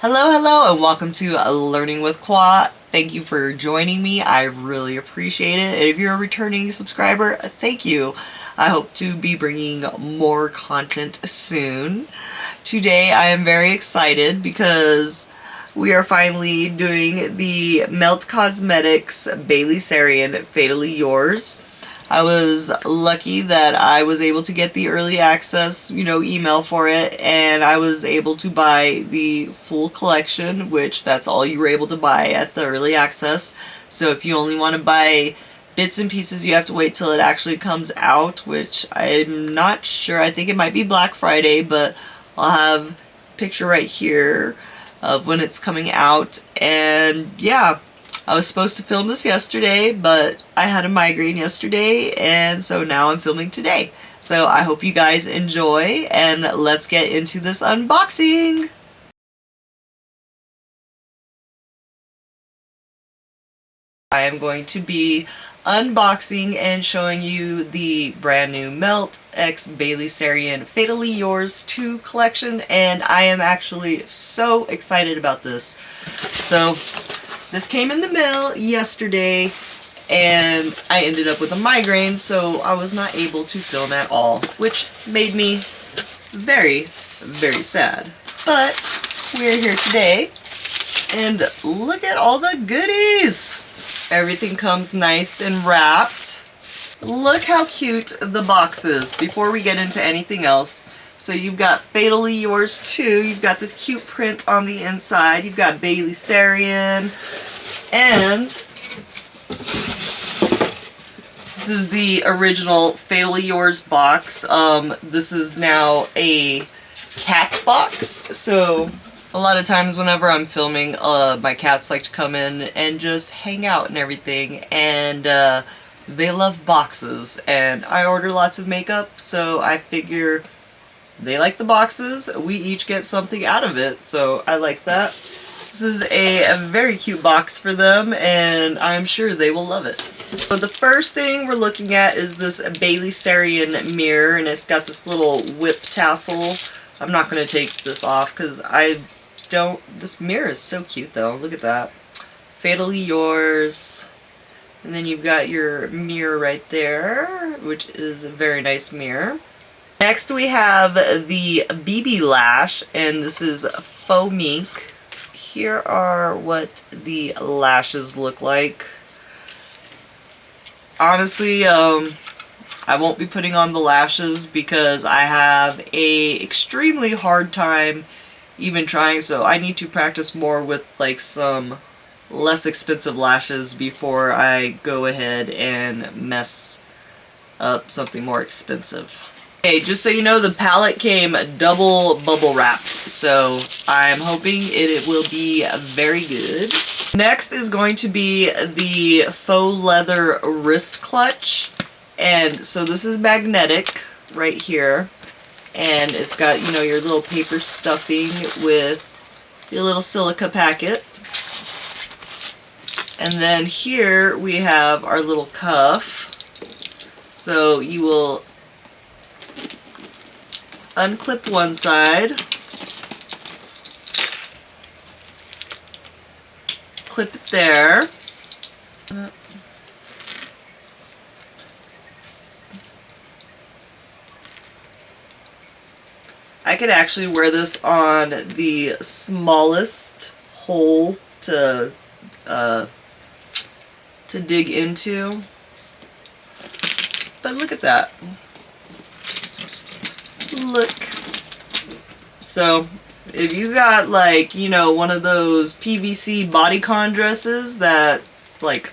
Hello, hello, and welcome to Learning with Qua. Thank you for joining me. I really appreciate it. And if you're a returning subscriber, thank you. I hope to be bringing more content soon. Today I am very excited because we are finally doing the Melt Cosmetics Bailey Sarian Fatally Yours. I was lucky that I was able to get the early access, email for it, and I was able to buy the full collection, which that's all you were able to buy at the early access. So if you only want to buy bits and pieces, you have to wait till it actually comes out, which I'm not sure. I think it might be Black Friday, but I'll have a picture right here of when it's coming out. And yeah, I was supposed to film this yesterday, but I had a migraine yesterday, and so now I'm filming today. So I hope you guys enjoy, and let's get into this unboxing! I am going to be unboxing and showing you the brand new Melt x Bailey Sarian Fatally Yours 2 collection, and I am actually so excited about this. So this came in the mail yesterday, and I ended up with a migraine, so I was not able to film at all, which made me very, very sad. But we're here today, and look at all the goodies! Everything comes nice and wrapped. Look how cute the box is before we get into anything else. So you've got Fatally Yours 2, you've got this cute print on the inside, you've got Bailey Sarian, and this is the original Fatally Yours box. This is now a cat box, so a lot of times whenever I'm filming, my cats like to come in and just hang out and everything, and they love boxes, and I order lots of makeup, so I figure they like the boxes, we each get something out of it, so I like that. This is a very cute box for them, and I'm sure they will love it. So the first thing we're looking at is this Bailey Sarian mirror, and it's got this little whip tassel. I'm not going to take this off because this mirror is so cute though, look at that. Fatally Yours. And then you've got your mirror right there, which is a very nice mirror. Next we have the BB Lash, and this is Faux Mink. Here are what the lashes look like. Honestly, I won't be putting on the lashes because I have a extremely hard time even trying, so I need to practice more with like some less expensive lashes before I go ahead and mess up something more expensive. Okay, just so you know, the palette came double bubble wrapped, so I'm hoping it will be very good. Next is going to be the faux leather wrist clutch, and so this is magnetic right here, and it's got, your little paper stuffing with your little silica packet. And then here we have our little cuff, so you will unclip one side, clip it there, I could actually wear this on the smallest hole to dig into, but look at that. Look. So if you got like, one of those PVC bodycon dresses that's like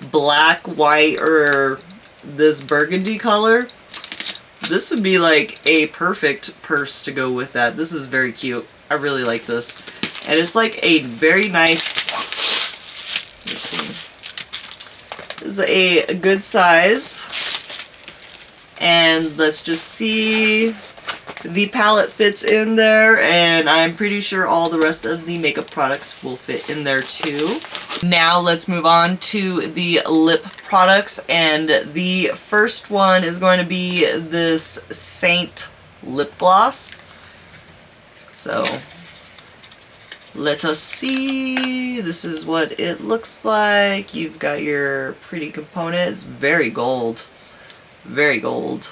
black, white, or this burgundy color, this would be like a perfect purse to go with that. This is very cute. I really like this. And it's like a very nice, let's see, this is a good size. And let's just see, the palette fits in there, and I'm pretty sure all the rest of the makeup products will fit in there too. Now let's move on to the lip products, and the first one is going to be this Saint Lip Gloss. So Let us see. This is what it looks like. You've got your pretty component. It's very gold. Very gold.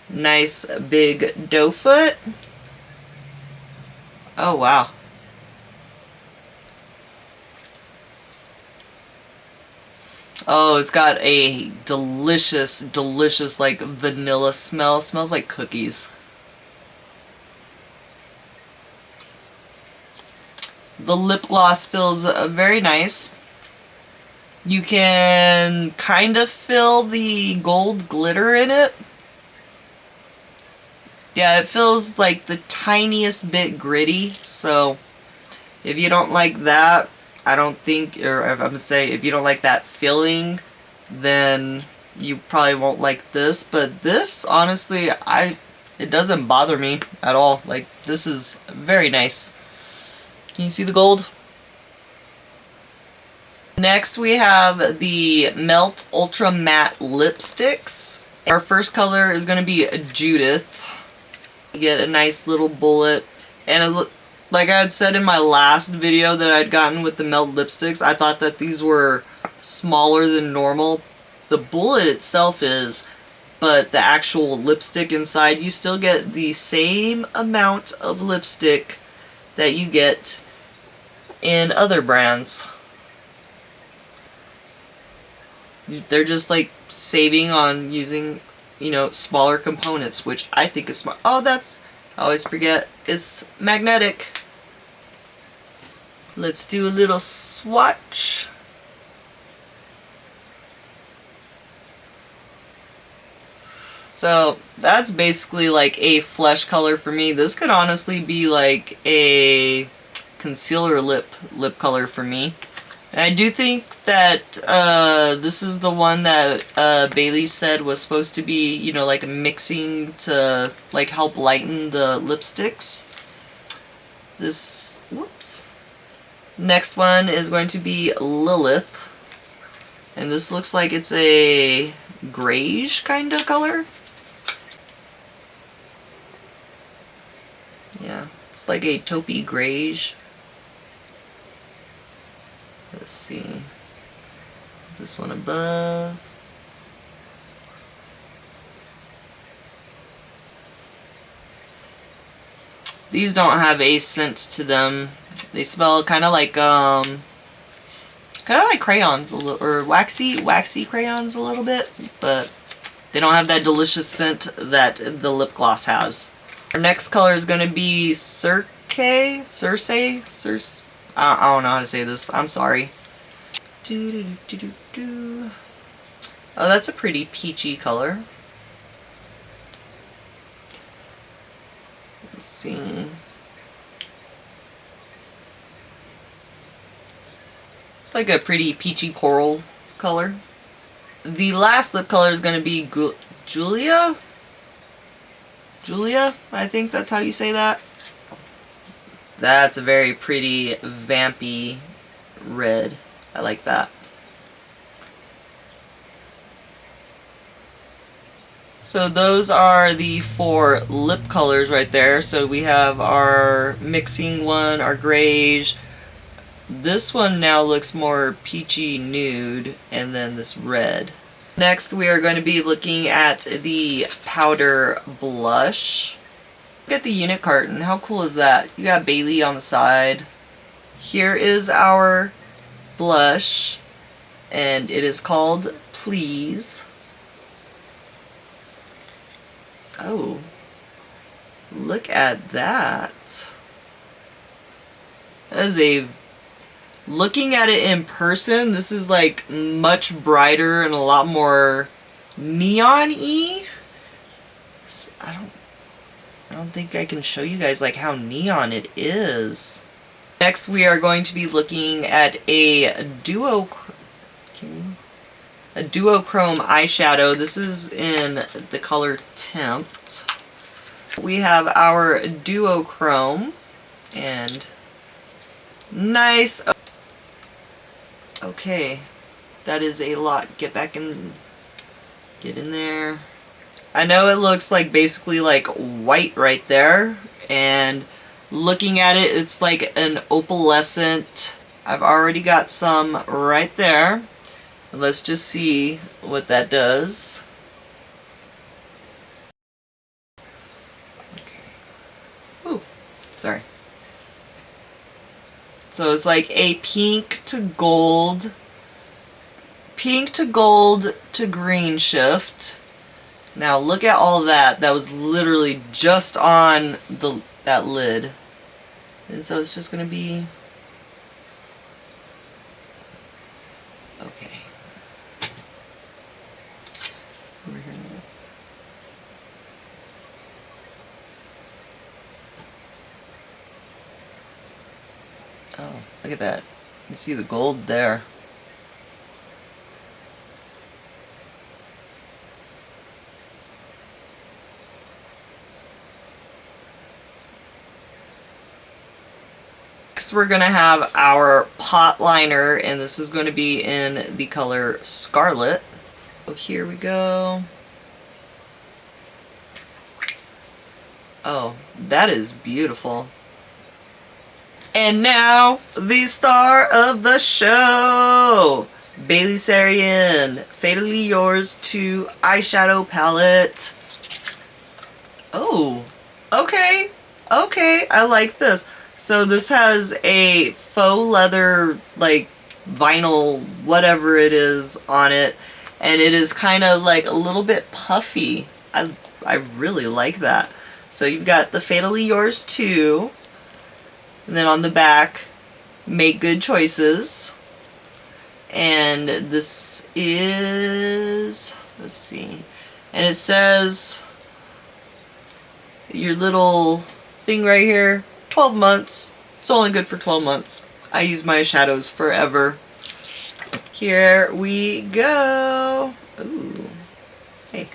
Nice big doe foot. Oh wow. Oh, it's got a delicious, delicious like vanilla smell. Smells like cookies. The lip gloss feels very nice. You can kind of feel the gold glitter in it. Yeah, it feels like the tiniest bit gritty, so if you don't like that, I don't think, or I'm gonna say, if you don't like that feeling, then you probably won't like this. But this, honestly, it doesn't bother me at all. Like, this is very nice. Can you see the gold? Next we have the Melt Ultra Matte Lipsticks. Our first color is going to be Judith. You get a nice little bullet, and like I had said in my last video that I'd gotten with the Melt lipsticks, I thought that these were smaller than normal. The bullet itself is, but the actual lipstick inside, you still get the same amount of lipstick that you get in other brands. They're just like saving on using, you know, smaller components, which I think is smart. Oh, I always forget, it's magnetic. Let's do a little swatch. So that's basically like a flesh color for me. This could honestly be like a concealer lip color for me. And I do think that this is the one that Bailey said was supposed to be, you know, like mixing to like help lighten the lipsticks. This, whoops. Next one is going to be Lilith. And this looks like it's a grayish kind of color. Yeah, it's like a taupey grayish. Let's see. This one above. These don't have a scent to them. They smell kind of like crayons a little, or waxy crayons a little bit, but they don't have that delicious scent that the lip gloss has. Our next color is going to be Circe. I don't know how to say this. I'm sorry. Oh, that's a pretty peachy color. Let's see. It's like a pretty peachy coral color. The last lip color is going to be Giulia? Giulia? I think that's how you say that. That's a very pretty vampy red. I like that. So those are the 4 lip colors right there. So we have our mixing one, our grayish. This one now looks more peachy nude, and then this red. Next we are going to be looking at the powder blush. Look at the unit carton. How cool is that? You got Bailey on the side. Here is our blush, and it is called Please. Oh, look at that. That is a, looking at it in person, this is like much brighter and a lot more neon-y. I don't think I can show you guys like how neon it is. Next we are going to be looking at a duochrome eyeshadow. This is in the color Tempt. We have our duochrome, and nice. Okay, that is a lot. Get back in, get in there. I know it looks like basically like white right there, and Looking at it, it's like an opalescent. I've already got some right there. Let's just see what that does. Okay. Ooh, sorry. So it's like a pink to gold to green shift. Now look at all that. That was literally just on that lid. And so it's just gonna be okay. Over here now. Oh, look at that. You see the gold there. Next, we're going to have our pot liner, and this is going to be in the color Scarlet. So here we go. Oh, that is beautiful. And now, the star of the show! Bailey Sarian, Fatally Yours 2 eyeshadow palette. Oh, okay, okay, I like this. So this has a faux leather, like, vinyl, whatever it is, on it. And it is kind of like a little bit puffy. I really like that. So you've got the Fatally Yours 2. And then on the back, make good choices. And this is, let's see, and it says your little thing right here, 12 months. It's only good for 12 months. I use my shadows forever. Here we go. Ooh, hey.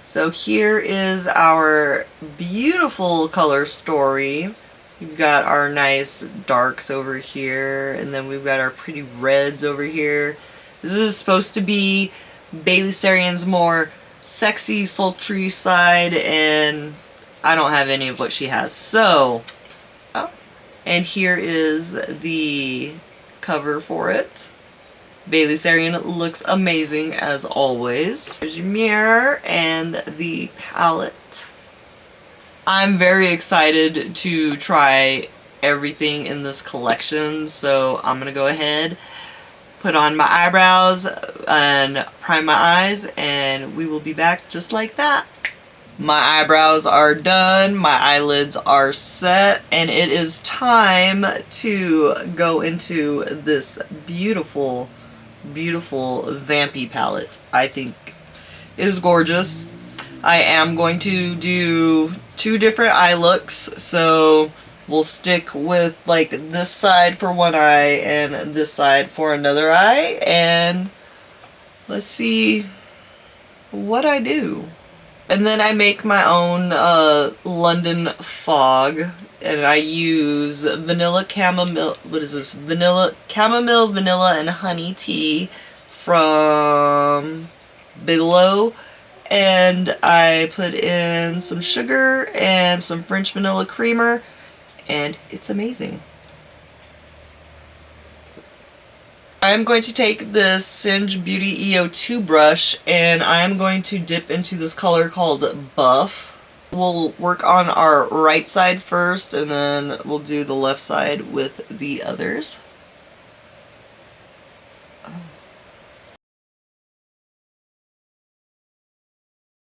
So here is our beautiful color story. We've got our nice darks over here, and then we've got our pretty reds over here. This is supposed to be Bailey Sarian's more sexy, sultry side, and I don't have any of what she has. So, oh, and here is the cover for it. Bailey Sarian looks amazing as always. There's your mirror and the palette. I'm very excited to try everything in this collection, so I'm gonna go ahead, put on my eyebrows and prime my eyes, and we will be back just like that. My eyebrows are done, my eyelids are set, and it is time to go into this beautiful, beautiful vampy palette. I think it is gorgeous. I am going to do 2 different eye looks, so we'll stick with like this side for one eye and this side for another eye, and let's see what I do. And then I make my own London fog, and I use vanilla chamomile, what is this? Chamomile, vanilla, and honey tea from Bigelow. And I put in some sugar and some French vanilla creamer, and it's amazing. I'm going to take this Singe Beauty EO2 brush, and I'm going to dip into this color called Buff. We'll work on our right side first, and then we'll do the left side with the others.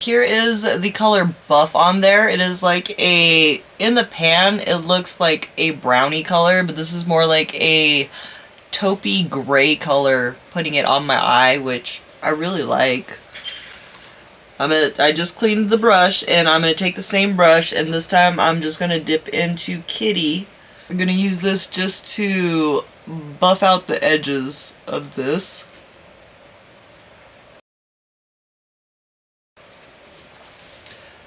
Here is the color Buff on there. It is like a, in the pan, it looks like a brownie color, but this is more like a taupey gray color, putting it on my eye, which I really like. I just cleaned the brush, and I'm going to take the same brush, and this time I'm just going to dip into Kitty. I'm going to use this just to buff out the edges of this.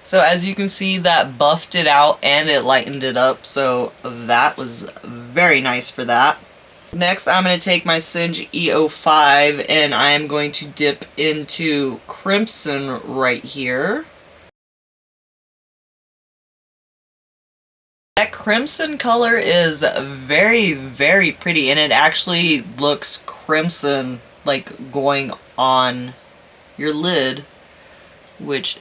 So as you can see, that buffed it out and it lightened it up, so that was very nice for that. Next, I'm going to take my Singe EO5, and I am going to dip into Crimson right here. That crimson color is very, very pretty, and it actually looks crimson, like going on your lid, which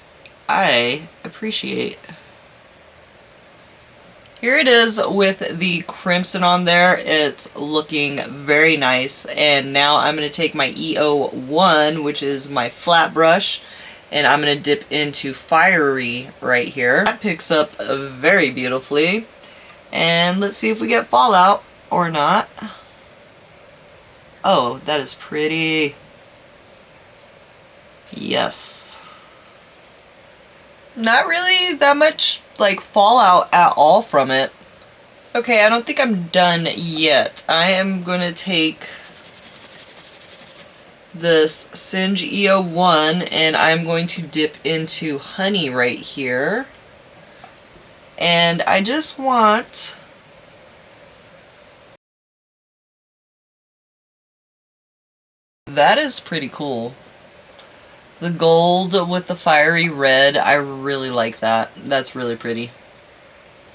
I appreciate. Here it is with the crimson on there. It's looking very nice. And now I'm going to take my EO1, which is my flat brush, and I'm going to dip into Fiery right here. That picks up very beautifully. And let's see if we get fallout or not. Oh, that is pretty. Yes. Not really that much like fallout at all from it. Okay, I don't think I'm done yet. I am going to take this Singe EO1 and I'm going to dip into Honey right here. And I just want that is pretty cool. The gold with the fiery red, I really like that. That's really pretty.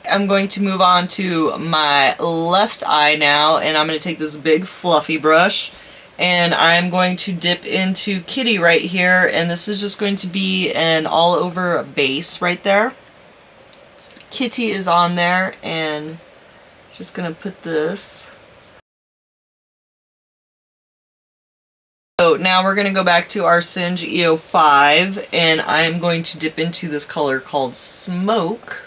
I'm going to move on to my left eye now, and I'm going to take this big fluffy brush, and I'm going to dip into Kitty right here, and this is just going to be an all-over base right there. So Kitty is on there, and just going to put this. So now we're going to go back to our Singe EO5, and I'm going to dip into this color called Smoke.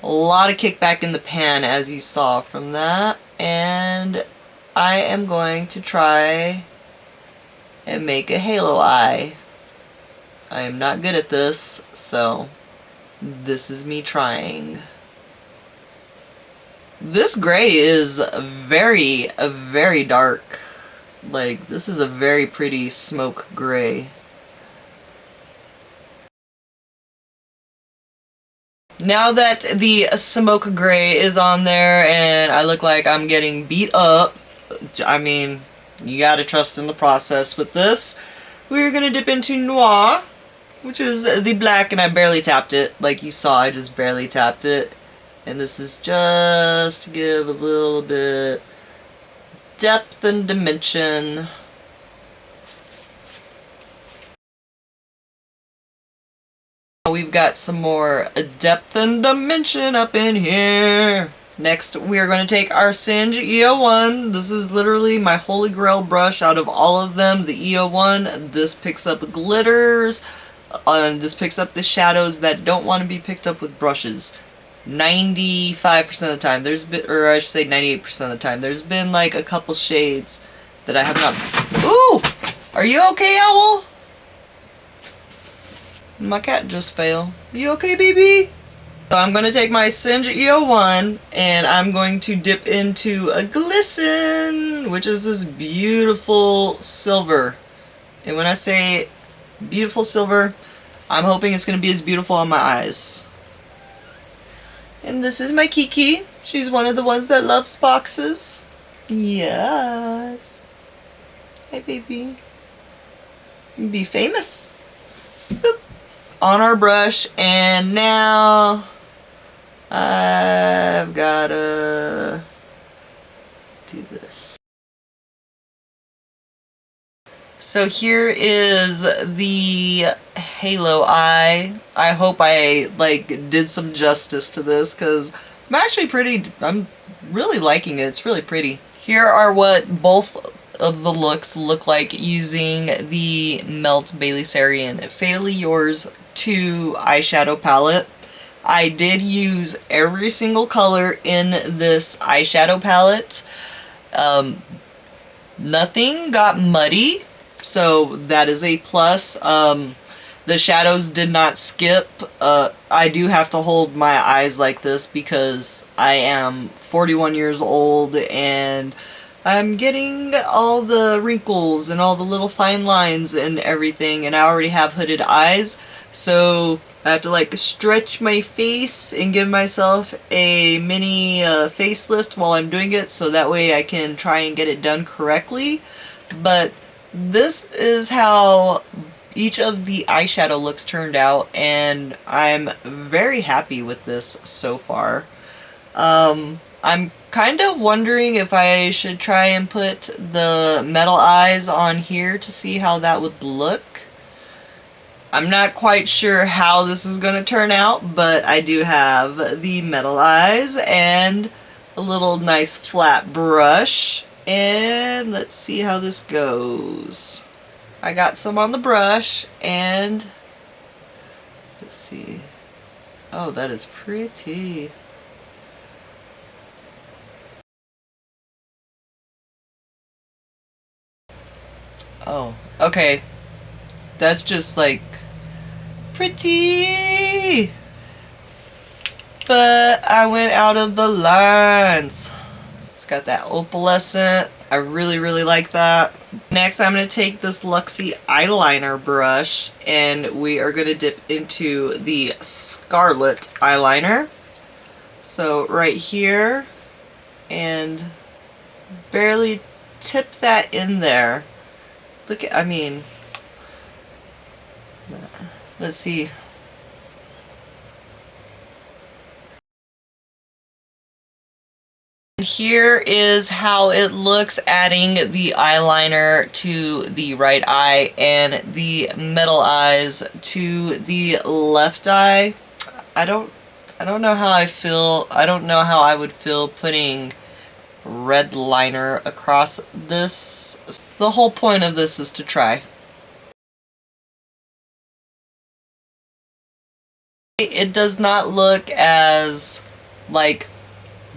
A lot of kickback in the pan, as you saw from that, and I am going to try and make a halo eye. I am not good at this, so this is me trying. This gray is very, very dark. Like, this is a very pretty smoke gray. Now that the smoke gray is on there and I look like I'm getting beat up, I mean, you gotta trust in the process with this, we're gonna dip into Noir, which is the black, and I barely tapped it. Like you saw, I just barely tapped it. And this is just to give a little bit depth and dimension. We've got some more depth and dimension up in here. Next, we are going to take our Singe EO1. This is literally my holy grail brush out of all of them. The EO1, this picks up glitters, this picks up the shadows that don't want to be picked up with brushes. 95% of the time, or I should say 98% of the time, there's been like a couple shades that I have not. Ooh! Are you okay, Owl? My cat just fell. You okay, baby? So I'm going to take my Singe EO1 and I'm going to dip into a Glisten, which is this beautiful silver. And when I say beautiful silver, I'm hoping it's going to be as beautiful on my eyes. And this is my Kiki. She's one of the ones that loves boxes. Yes. Hey, baby. Be famous. Boop. On our brush, and now I've gotta do this. So here is the halo eye. I hope I did some justice to this because I'm really liking it. It's really pretty. Here are what both of the looks look like using the Melt Bailey Sarian Fatally Yours 2 eyeshadow palette. I did use every single color in this eyeshadow palette. Nothing got muddy, so that is a plus. The shadows did not skip. I do have to hold my eyes like this because I am 41 years old and I'm getting all the wrinkles and all the little fine lines and everything, and I already have hooded eyes, so I have to stretch my face and give myself a mini facelift while I'm doing it, so that way I can try and get it done correctly. But this is how each of the eyeshadow looks turned out, and I'm very happy with this so far. I'm kind of wondering if I should try and put the MetalEyez on here to see how that would look. I'm not quite sure how this is going to turn out, but I do have the MetalEyez and a little nice flat brush, and let's see how this goes. I got some on the brush, and let's see. Oh, that is pretty. Oh, okay. That's just like pretty. But I went out of the lines. It's got that opalescent. I really, really like that. Next, I'm going to take this Luxie eyeliner brush and we are going to dip into the Scarlet eyeliner. So right here, and barely tip that in there. Look at, I mean, let's see. Here is how it looks adding the eyeliner to the right eye and the MetalEyez to the left eye. I don't know how I feel. I don't know how I would feel putting red liner across this. The whole point of this is to try. It does not look as like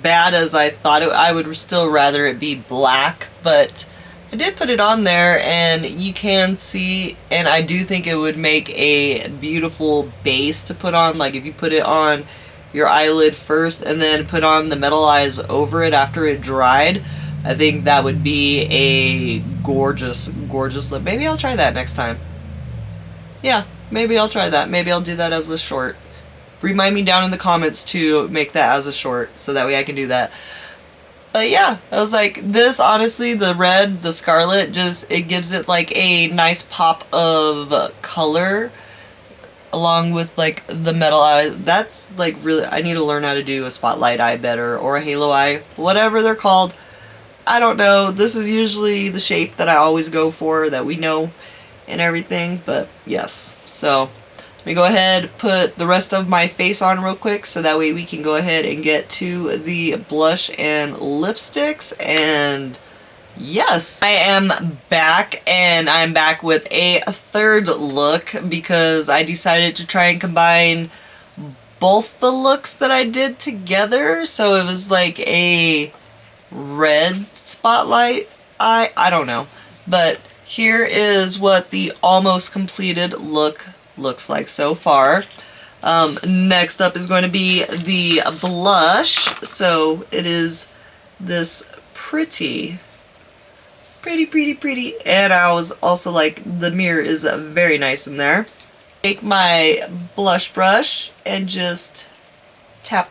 bad as I thought it. I would still rather it be black, but I did put it on there and you can see, and I do think it would make a beautiful base to put on. Like if you put it on your eyelid first and then put on the MetalEyez over it after it dried, I think that would be a gorgeous, gorgeous lip. Maybe I'll try that next time. Yeah, maybe I'll try that. Maybe I'll do that as a short. Remind me down in the comments to make that as a short so that way I can do that. But yeah, I was like, this honestly, the red, the Scarlet, just, it gives it like a nice pop of color along with like the MetalEyez. That's like really, I need to learn how to do a spotlight eye better or a halo eye, whatever they're called. I don't know. This is usually the shape that I always go for, that we know and everything, but yes. So let me go ahead, put the rest of my face on real quick so that way we can go ahead and get to the blush and lipsticks. And yes, I am back, and I'm back with a third look because I decided to try and combine both the looks that I did together. So it was like a red spotlight eye. I don't know. But here is what the almost completed look looks like so far. Next up is going to be the blush. So it is this pretty. And I was also like, the mirror is very nice in there. Take my blush brush and just tap.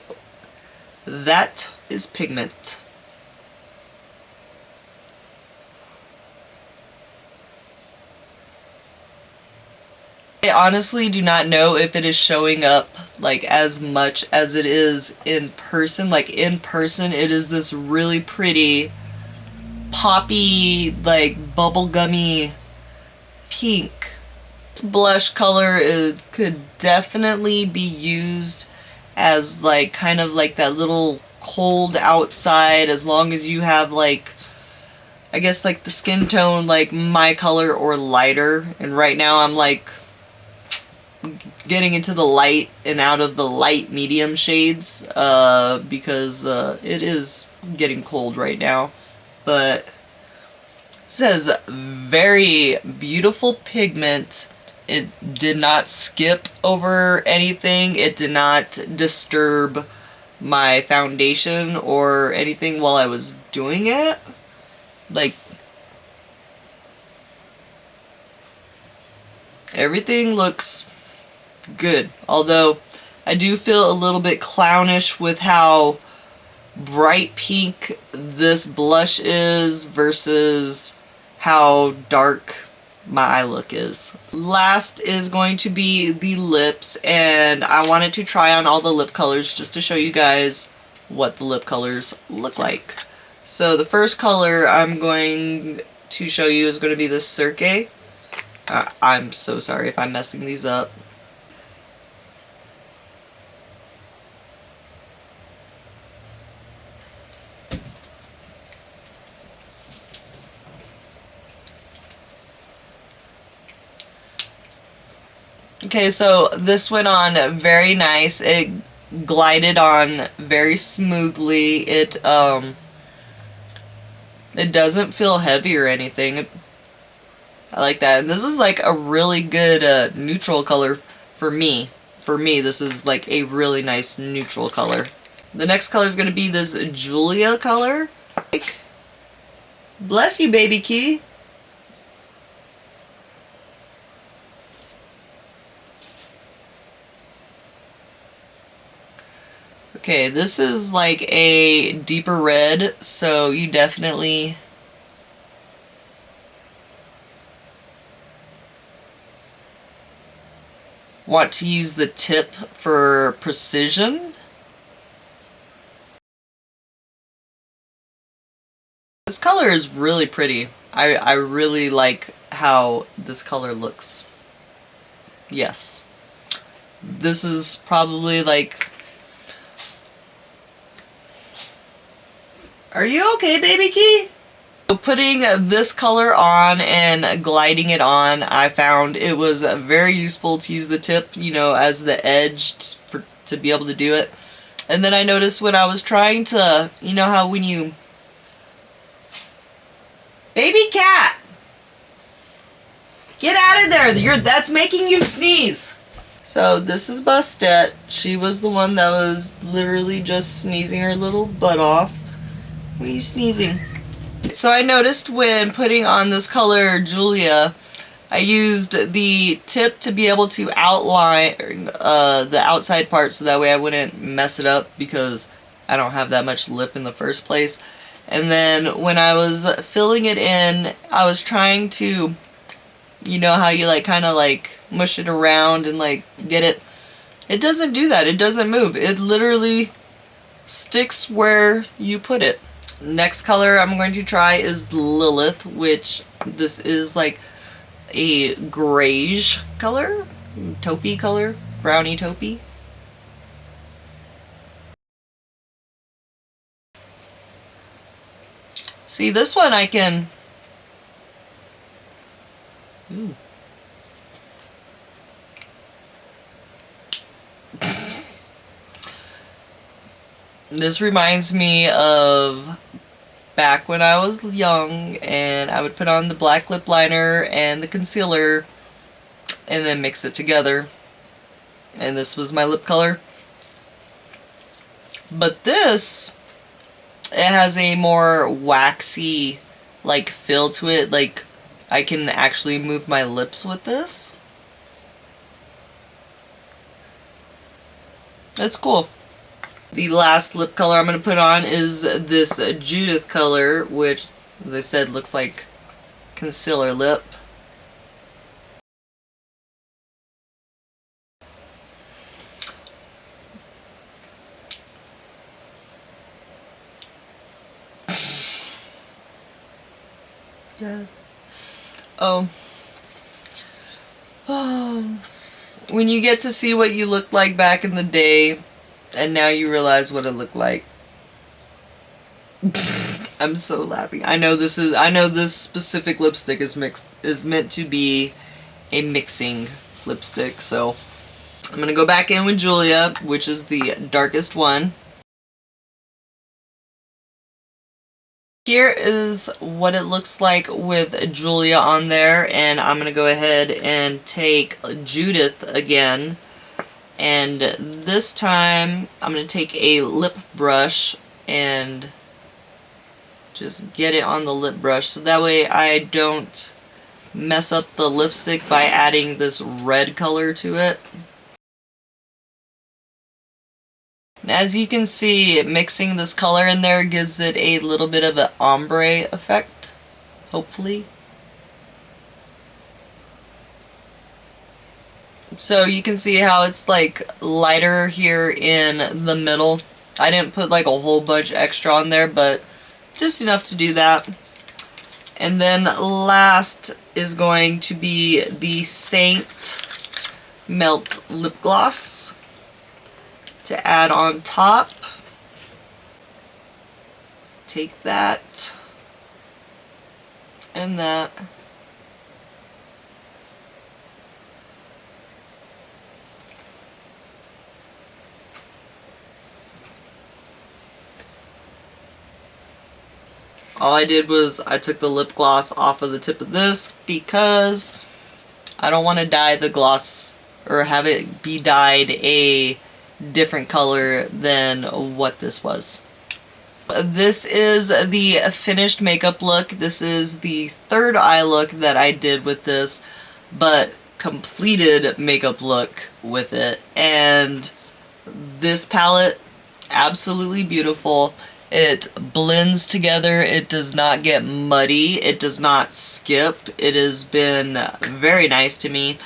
That is pigment. I honestly do not know if it is showing up like as much as it is in person. Like in person, it is this really pretty poppy, like bubblegummy pink. This blush color could definitely be used as like kind of like that little cold outside, as long as you have like, I guess like the skin tone like my color or lighter. And right now I'm like getting into the light and out of the light medium shades because it is getting cold right now. But it says very beautiful pigment. It did not skip over anything. It did not disturb my foundation or anything while I was doing it. Like, everything looks good, although I do feel a little bit clownish with how bright pink this blush is versus how dark my eye look is. Last is going to be the lips, and I wanted to try on all the lip colors just to show you guys what the lip colors look like. So the first color I'm going to show you is going to be this Circe. I'm so sorry if I'm messing these up. Okay, so this went on very nice. It glided on very smoothly. It doesn't feel heavy or anything. I like that. And this is like a really good neutral color for me. For me, this is like a really nice neutral color. The next color is going to be this Giulia color. Bless you, baby key. Okay, this is like a deeper red, so you definitely want to use the tip for precision. This color is really pretty. I really like how this color looks. Yes. This is probably like... Are you okay, baby key? So putting this color on and gliding it on, I found it was very useful to use the tip, you know, as the edge to be able to do it. And then I noticed when I was trying to, you know how when you... Baby cat! Get out of there! That's making you sneeze! So this is Bastet. She was the one that was literally just sneezing her little butt off. What are you sneezing? So I noticed when putting on this color Giulia, I used the tip to be able to outline the outside part so that way I wouldn't mess it up because I don't have that much lip in the first place. And then when I was filling it in, I was trying to, you know how you like kind of like mush it around and like get it. It doesn't do that. It doesn't move. It literally sticks where you put it. Next color I'm going to try is Lilith, which this is like a grayish color, taupey color, brownie taupey. See, this one I can... Ooh. This reminds me of back when I was young and I would put on the black lip liner and the concealer and then mix it together. And this was my lip color. But this, it has a more waxy like feel to it. Like I can actually move my lips with this. That's cool. The last lip color I'm going to put on is this Judith color, which, as I said, looks like concealer lip. Yeah. Oh. When you get to see what you looked like back in the day, and now you realize what it looked like. I'm so laughing. I know this specific lipstick is meant to be a mixing lipstick, so I'm gonna go back in with Giulia, which is the darkest one. Here is what it looks like with Giulia on there, and I'm gonna go ahead and take Judith again. And this time, I'm going to take a lip brush and just get it on the lip brush so that way I don't mess up the lipstick by adding this red color to it. And as you can see, mixing this color in there gives it a little bit of an ombre effect, hopefully. So you can see how it's like lighter here in the middle I didn't put like a whole bunch extra on there, but just enough to do that. And then last is going to be the Saint Melt Lip Gloss to add on top. Take that and that. All I did was I took the lip gloss off of the tip of this because I don't want to dye the gloss or have it be dyed a different color than what this was. This is the finished makeup look. This is the third eye look that I did with this, but completed makeup look with it. And this palette, absolutely beautiful. It blends together. It does not get muddy. It does not skip. It has been very nice to me.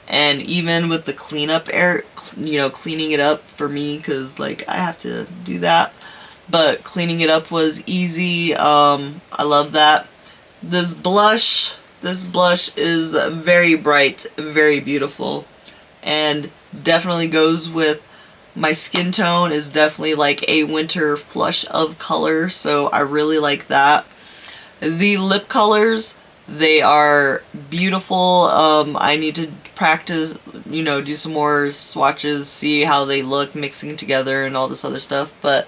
And even with the cleanup cleaning it up for me, because like I have to do that. But cleaning it up was easy. I love that. This blush is very bright, very beautiful, and definitely goes with my skin tone. Is definitely like a winter flush of color, so I really like that. The lip colors, they are beautiful. I need to practice, do some more swatches, see how they look mixing together and all this other stuff, but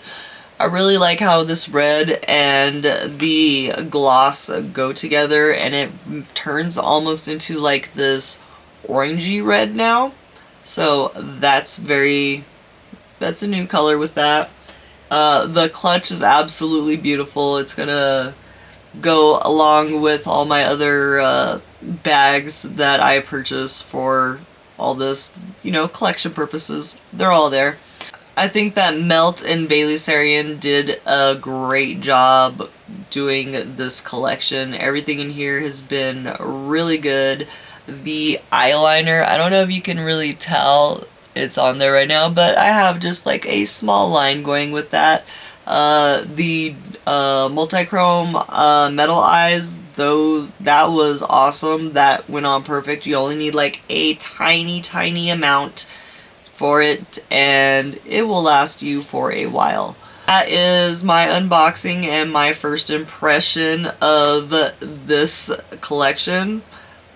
I really like how this red and the gloss go together, and it turns almost into like this orangey red now. So that's a new color with that. The clutch is absolutely beautiful. It's gonna go along with all my other bags that I purchased for all this, collection purposes. They're all there. I think that Melt and Bailey Sarian did a great job doing this collection. Everything in here has been really good. The eyeliner, I don't know if you can really tell it's on there right now, but I have just like a small line going with that. The multi-chrome MetalEyez, though, that was awesome. That went on perfect. You only need like a tiny amount for it, and it will last you for a while. That is my unboxing and my first impression of this collection.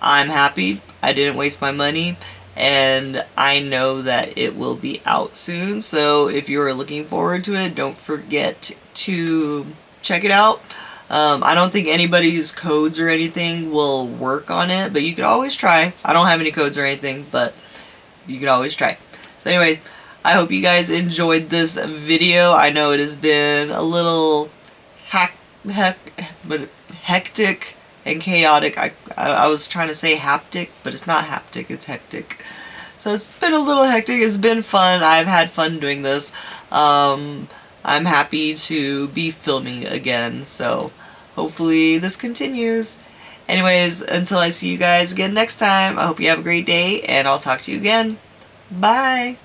I'm happy. I didn't waste my money, and I know that it will be out soon, so if you're looking forward to it, don't forget to check it out. I don't think anybody's codes or anything will work on it, but you can always try. I don't have any codes or anything, but you can always try. So anyway, I hope you guys enjoyed this video. I know it has been a little hectic and chaotic. I was trying to say haptic, but it's not haptic, it's hectic. So it's been a little hectic. It's been fun. I've had fun doing this. I'm happy to be filming again, so hopefully this continues. Anyways, until I see you guys again next time, I hope you have a great day, and I'll talk to you again. Bye!